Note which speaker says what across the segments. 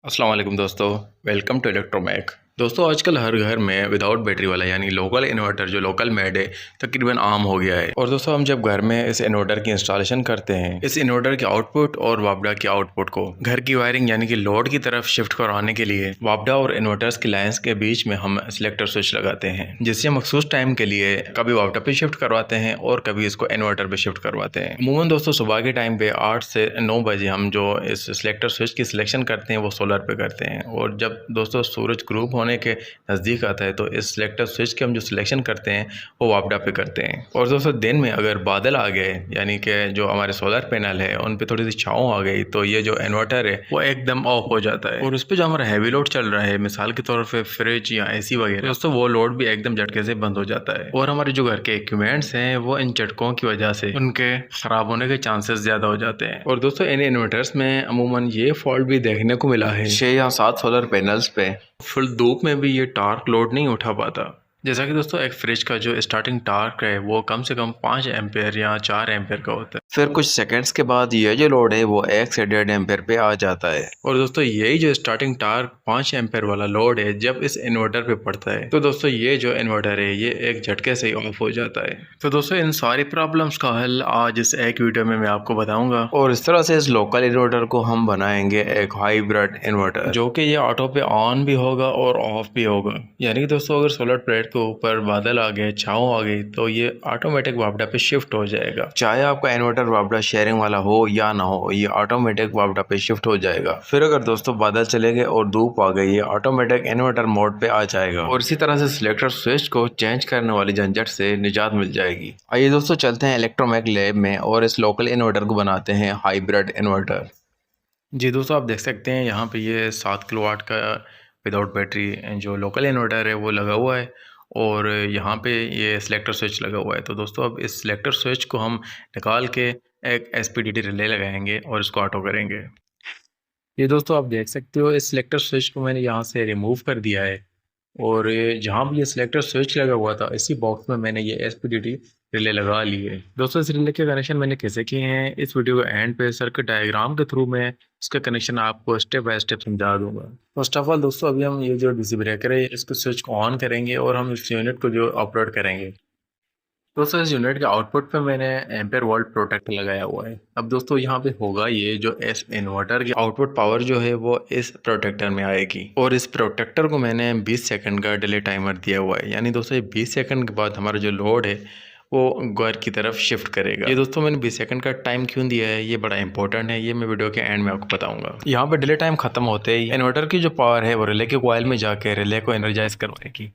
Speaker 1: अस्सलाम वालेकुम दोस्तों। Welcome to Electromac. दोस्तों आजकल हर घर में विदाउट बैटरी वाला यानी लोकल इन्वर्टर जो लोकल मेड है तकरीबन आम हो गया है। और दोस्तों हम जब घर में इस इन्वर्टर की इंस्टॉलेशन करते हैं, इस इन्वर्टर के आउटपुट और वापडा के आउटपुट को घर की वायरिंग यानी कि लोड की तरफ शिफ्ट करवाने के लिए वापडा और इन्वर्टर्स की लाइन्स के बीच में हम सिलेक्टर स्विच लगाते हैं, जिससे मखसूस टाइम के लिए कभी वापडा पे शिफ्ट करवाते हैं और कभी इसको इन्वर्टर पे शिफ्ट करवाते हैं। अमूमन दोस्तों सुबह के टाइम पे 8 से 9 बजे हम जो इस सिलेक्टर स्विच की सिलेक्शन करते हैं वो सोलर पे करते हैं, और जब दोस्तों सूरज ग्रुप होने के नज़दीक आता है तो इस सिलेक्टर स्विच के हम जो सिलेक्शन करते हैं वो वापडा पे करते हैं। और दोस्तों दिन में अगर बादल आ गए यानी कि जो हमारे सोलर पैनल है उन पे थोड़ी सी छाँव आ गई तो ये जो इन्वर्टर है वो एकदम ऑफ हो जाता है, और उस पर जो हमारा हैवी लोड चल रहा है मिसाल के तौर पर फ्रिज या एसी वगैरह, दोस्तों वो लोड भी एकदम झटके से बंद हो जाता है। और हमारे जो घर के इक्विपमेंट्स हैं वो इन झटकों की वजह से उनके ख़राब होने के चांसेस ज़्यादा हो जाते हैं। और दोस्तों इन इन्वर्टर्स में अमूमन ये फॉल्ट भी देखने को मिला है 6 या 7 सोलर पैनल्स पे फुल धूप में भी ये टार्क लोड नहीं उठा पाता। जैसा कि दोस्तों एक फ्रिज का जो स्टार्टिंग टार्क है वो कम से कम 5 एम्पेयर या 4 एम्पेयर का होता है, फिर कुछ सेकंड्स के बाद ये जो लोड है वो 1 से 1.5 एम्पेयर पे आ जाता है। और दोस्तों यही जो स्टार्टिंग टार्क 5 एम्पेयर वाला लोड है जब इस इन्वर्टर पे पड़ता है तो दोस्तों ये जो इन्वर्टर है ये एक झटके से ही ऑफ हो जाता है। तो दोस्तों इन सारी प्रॉब्लम्स का हल आज इस एक वीडियो में मैं आपको बताऊंगा, और इस तरह से इस लोकल इन्वर्टर को हम बनाएंगे एक हाइब्रिड इन्वर्टर जो कि ये ऑटो पे ऑन भी होगा और ऑफ भी होगा। यानी कि दोस्तों अगर सोलर प्लेट के ऊपर बादल आ गए, छाँव आ गई तो ये ऑटोमेटिक वापडा पे शिफ्ट हो जाएगा। चाहे आपका इन्वर्टर वापडा शेयरिंग वाला हो या ना हो, ये ऑटोमेटिक वापडा पे शिफ्ट हो जाएगा। फिर अगर दोस्तों बादल चले गए और धूप आ गई, ये ऑटोमेटिक इन्वर्टर मोड पे आ जाएगा, और इसी तरह से सिलेक्टर स्विच को चेंज करने वाली झंझट से निजात मिल जाएगी। आइए दोस्तों चलते हैं इलेक्ट्रोमैक लैब में और इस लोकल इन्वर्टर को बनाते हैं हाइब्रिड इन्वर्टर। जी दोस्तों आप देख सकते हैं यहाँ पे ये 7 किलोवाट का विदाउट बैटरी जो लोकल इन्वर्टर है वो लगा हुआ है, और यहाँ पे ये सिलेक्टर स्विच लगा हुआ है। तो दोस्तों अब इस सिलेक्टर स्विच को हम निकाल के एक एसपीडीटी रिले लगाएंगे और इसको ऑटो करेंगे। ये दोस्तों आप देख सकते हो इस सिलेक्टर स्विच को मैंने यहाँ से रिमूव कर दिया है, और जहाँ भी ये सिलेक्टर स्विच लगा हुआ था इसी बॉक्स में मैंने ये एसपीडीटी रिले लगा ली है। दोस्तों इस रिले के कनेक्शन मैंने कैसे किए हैं इस वीडियो के एंड पे सर्किट डायग्राम के थ्रू मैं इसका कनेक्शन आपको स्टेप बाय स्टेप समझा दूंगा। फर्स्ट ऑफ ऑल दोस्तों अभी हम ये जो डीसी ब्रेकर है इसको स्विच को ऑन करेंगे और हम इस यूनिट को जो ऑपरेट करेंगे। दोस्तों इस यूनिट के आउटपुट पे मैंने एम्पेयर वोल्ट प्रोटेक्टर लगाया हुआ है। अब दोस्तों यहाँ पे होगा ये जो इस इन्वर्टर की आउटपुट पावर जो है वो इस प्रोटेक्टर में आएगी, और इस प्रोटेक्टर को मैंने 20 सेकंड का डिले टाइमर दिया हुआ है। यानी दोस्तों ये 20 सेकंड के बाद हमारा जो लोड है वो घर की तरफ शिफ्ट करेगा। ये दोस्तों मैंने 20 सेकंड का टाइम क्यों दिया है ये बड़ा इंपॉर्टेंट है, ये मैं वीडियो के एंड में आपको बताऊंगा। यहाँ पे डिले टाइम खत्म होते ही इन्वर्टर की जो पावर है वो रिले के कॉइल में जाके रिले को एनर्जाइज करवाएगी।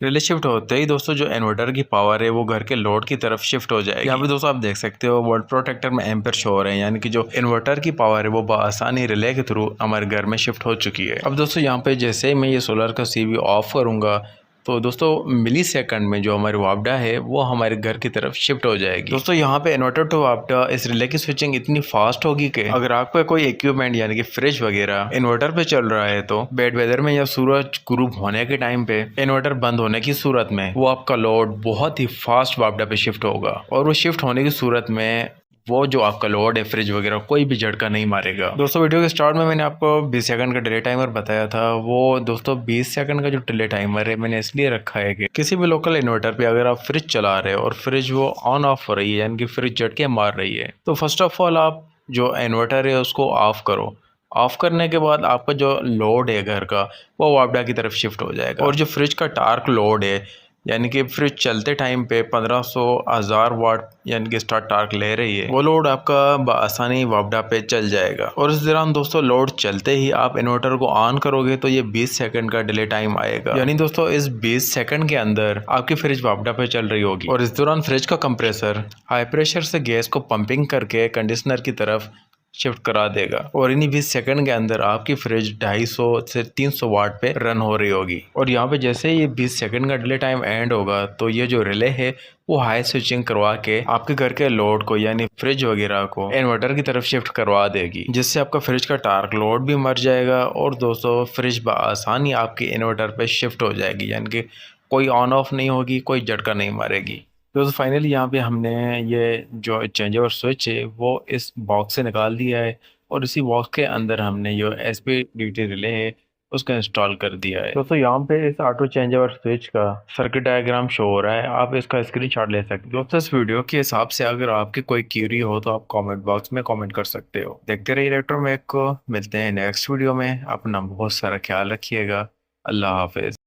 Speaker 1: रिले शिफ्ट होते ही दोस्तों जो इन्वर्टर की पावर है वो घर के लोड की तरफ शिफ्ट हो जाएगी। यहाँ पे दोस्तों आप देख सकते हो वोल्ट प्रोटेक्टर में एम्पेयर शो हो रहे हैं, यानी कि जो इन्वर्टर की पावर है वो बआसानी रिले के थ्रू हमारे घर में शिफ्ट हो चुकी है। अब दोस्तों यहाँ पे जैसे ही मैं ये सोलर का सीवी ऑफ करूँगा तो दोस्तों मिली सेकंड में जो हमारी वापडा है वो हमारे घर की तरफ शिफ्ट हो जाएगी। दोस्तों यहाँ पे इन्वर्टर टू वापडा इस रिले की स्विचिंग इतनी फास्ट होगी कि अगर आपका कोई इक्विपमेंट यानी कि फ्रिज वगैरह इन्वर्टर पे चल रहा है तो बैड वेदर में या सूरज ग्रुप होने के टाइम पे इन्वर्टर बंद होने की सूरत में वो आपका लोड बहुत ही फास्ट वापडा पे शिफ्ट होगा, और वो शिफ्ट होने की सूरत में वो जो आपका लोड है फ्रिज वगैरह कोई भी झटका नहीं मारेगा। दोस्तों वीडियो के स्टार्ट में मैंने आपको 20 सेकंड का डिले टाइमर बताया था, वो दोस्तों 20 सेकंड का जो डिले टाइमर है मैंने इसलिए रखा है कि किसी भी लोकल इन्वर्टर पे अगर आप फ्रिज चला रहे हो और फ्रिज वो ऑन ऑफ हो रही है यानी कि फ्रिज झटके मार रही है तो फर्स्ट ऑफ ऑल आप जो इन्वर्टर है उसको ऑफ करो। ऑफ करने के बाद आपका जो लोड है घर का वो वापडा की तरफ शिफ्ट हो जाएगा, और जो फ्रिज का टार्क लोड है यानी कि फ्रिज चलते टाइम पे 1500 1000 वाट यानी कि स्टार्ट टार्क ले रही है वो लोड आपका आसानी वापडा पे चल जाएगा। और इस दौरान दोस्तों लोड चलते ही आप इन्वर्टर को ऑन करोगे तो ये 20 सेकंड का डिले टाइम आएगा, यानी दोस्तों इस 20 सेकंड के अंदर आपकी फ्रिज वापडा पे चल रही होगी, और इस दौरान फ्रिज का कंप्रेसर हाई प्रेशर से गैस को पंपिंग करके कंडीशनर की तरफ शिफ्ट करा देगा, और इन्हीं 20 सेकंड के अंदर आपकी फ्रिज 250 से 300 वाट पे रन हो रही होगी। और यहाँ पे जैसे ये 20 सेकंड का डिले टाइम एंड होगा तो ये जो रिले है वो हाई स्विचिंग करवा के आपके घर के लोड को यानी फ्रिज वगैरह को इन्वर्टर की तरफ शिफ्ट करवा देगी, जिससे आपका फ्रिज का टार्क लोड भी मर जाएगा, और दोस्तों फ्रिज बआसानी आपके इन्वर्टर पे शिफ्ट हो जाएगी, यानी कि कोई ऑन ऑफ नहीं होगी, कोई झटका नहीं मारेगी। दोस्तों फाइनली यहाँ पे हमने ये जो चेंज ओवर स्विच है वो इस बॉक्स से निकाल दिया है, और इसी बॉक्स के अंदर हमने जो SPDT रिले है उसको इंस्टॉल कर दिया है। दोस्तों यहाँ पे इस ऑटो चेंज ओवर स्विच का सर्किट डायग्राम शो हो रहा है, आप इसका स्क्रीनशॉट ले सकते हो। दोस्तों इस वीडियो के हिसाब से अगर आपकी कोई क्यूरी हो तो आप कमेंट बॉक्स में कमेंट कर सकते हो। देखते रहिए इलेक्ट्रोमैक को, मिलते हैं नेक्स्ट वीडियो में। अपना बहुत सारा ख्याल रखिएगा। अल्लाह हाफिज।